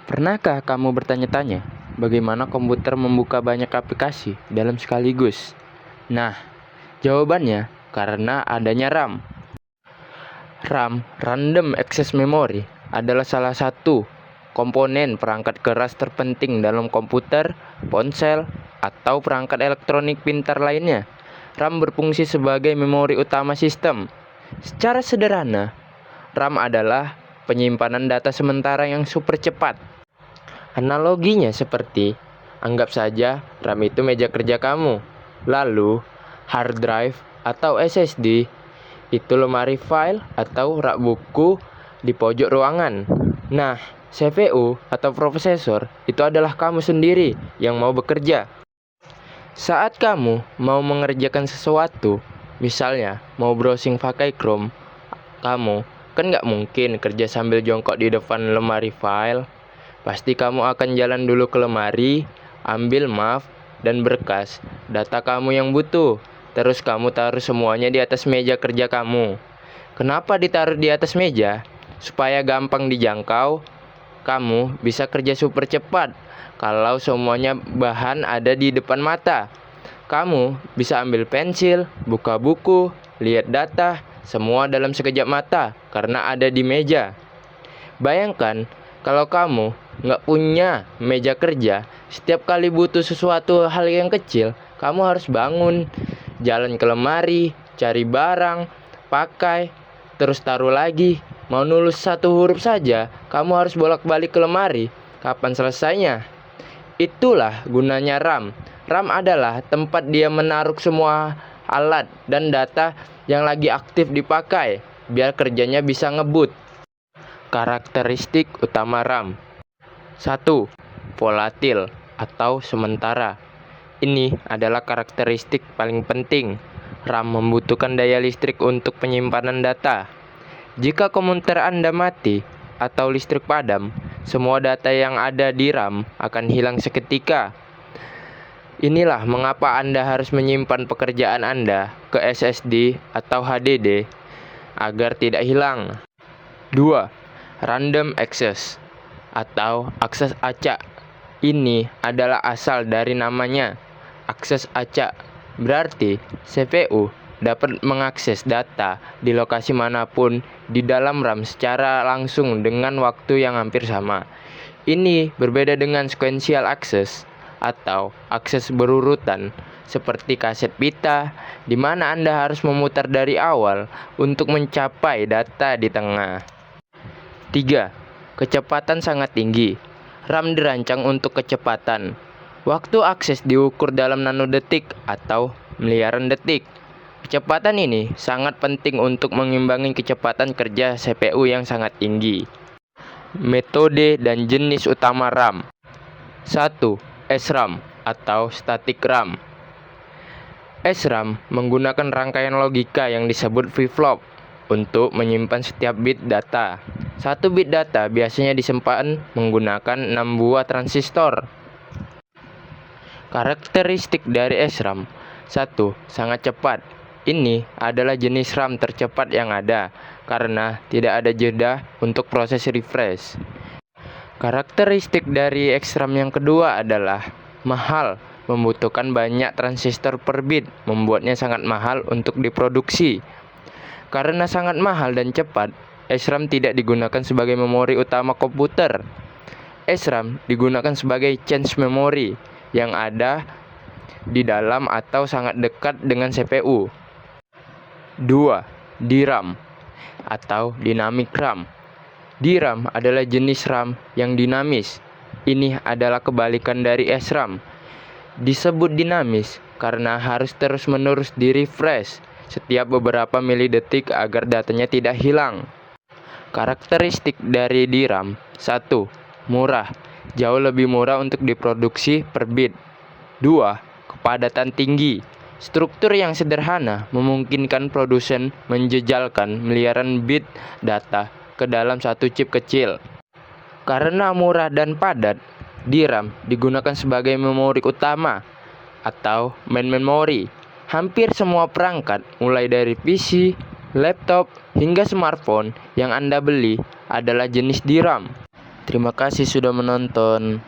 Pernahkah kamu bertanya-tanya bagaimana komputer membuka banyak aplikasi dalam sekaligus? Nah, jawabannya karena adanya RAM. RAM, Random Access Memory, adalah salah satu komponen perangkat keras terpenting dalam komputer, ponsel, atau perangkat elektronik pintar lainnya. RAM berfungsi sebagai memori utama sistem. Secara sederhana, RAM adalah penyimpanan data sementara yang super cepat. Analoginya seperti, anggap saja RAM itu meja kerja kamu, lalu hard drive atau SSD itu lemari file atau rak buku di pojok ruangan. Nah, CPU atau prosesor itu adalah kamu sendiri yang mau bekerja. Saat kamu mau mengerjakan sesuatu, misalnya mau browsing pakai Chrome, kamu kan nggak mungkin kerja sambil jongkok di depan lemari file. Pasti kamu akan jalan dulu ke lemari, ambil map dan berkas data kamu yang butuh. Terus kamu taruh semuanya di atas meja kerja kamu. Kenapa ditaruh di atas meja? Supaya gampang dijangkau. Kamu bisa kerja super cepat kalau semuanya bahan ada di depan mata. Kamu bisa ambil pensil, buka buku, lihat data, semua dalam sekejap mata karena ada di meja. Bayangkan kalau kamu nggak punya meja kerja, setiap kali butuh sesuatu hal yang kecil, kamu harus bangun, jalan ke lemari, cari barang, pakai, terus taruh lagi. Mau nulis satu huruf saja, kamu harus bolak-balik ke lemari. Kapan selesainya? Itulah gunanya RAM. RAM adalah tempat dia menaruh semua alat dan data yang lagi aktif dipakai, biar kerjanya bisa ngebut. Karakteristik utama RAM. 1. Volatil atau sementara. Ini adalah karakteristik paling penting. RAM membutuhkan daya listrik untuk penyimpanan data. Jika komputer Anda mati atau listrik padam, semua data yang ada di RAM akan hilang seketika. Inilah mengapa Anda harus menyimpan pekerjaan Anda ke SSD atau HDD agar tidak hilang. 2. Random access atau akses acak. Ini adalah asal dari namanya, akses acak. Berarti CPU dapat mengakses data di lokasi manapun di dalam RAM secara langsung dengan waktu yang hampir sama. Ini berbeda dengan sequential access atau akses berurutan seperti kaset pita, di mana Anda harus memutar dari awal untuk mencapai data di tengah. 3. Kecepatan sangat tinggi. RAM dirancang untuk kecepatan. Waktu akses diukur dalam nanodetik atau miliaran detik. Kecepatan ini sangat penting untuk mengimbangi kecepatan kerja CPU yang sangat tinggi. Metode dan jenis utama RAM. 1. SRAM atau static RAM. SRAM menggunakan rangkaian logika yang disebut flip-flop untuk menyimpan setiap bit data. Satu bit data biasanya disimpan menggunakan 6 buah transistor. Karakteristik dari SRAM. 1. Sangat cepat. Ini adalah jenis RAM tercepat yang ada karena tidak ada jeda untuk proses refresh. Karakteristik dari SRAM yang kedua adalah mahal, membutuhkan banyak transistor per bit, membuatnya sangat mahal untuk diproduksi. Karena sangat mahal dan cepat, SRAM tidak digunakan sebagai memori utama komputer. SRAM digunakan sebagai change memory yang ada di dalam atau sangat dekat dengan CPU. 2. DRAM atau dynamic RAM. DRAM adalah jenis RAM yang dinamis. Ini adalah kebalikan dari SRAM. Disebut dinamis karena harus terus-menerus di-refresh setiap beberapa milidetik agar datanya tidak hilang. Karakteristik dari DRAM. 1. Murah. Jauh lebih murah untuk diproduksi per bit. 2. Kepadatan tinggi. Struktur yang sederhana memungkinkan produsen menjejalkan miliaran bit data ke dalam satu chip kecil. Karena murah dan padat, DRAM digunakan sebagai memori utama atau main memory. Hampir semua perangkat, mulai dari PC, laptop, hingga smartphone yang Anda beli adalah jenis DRAM. Terima kasih sudah menonton.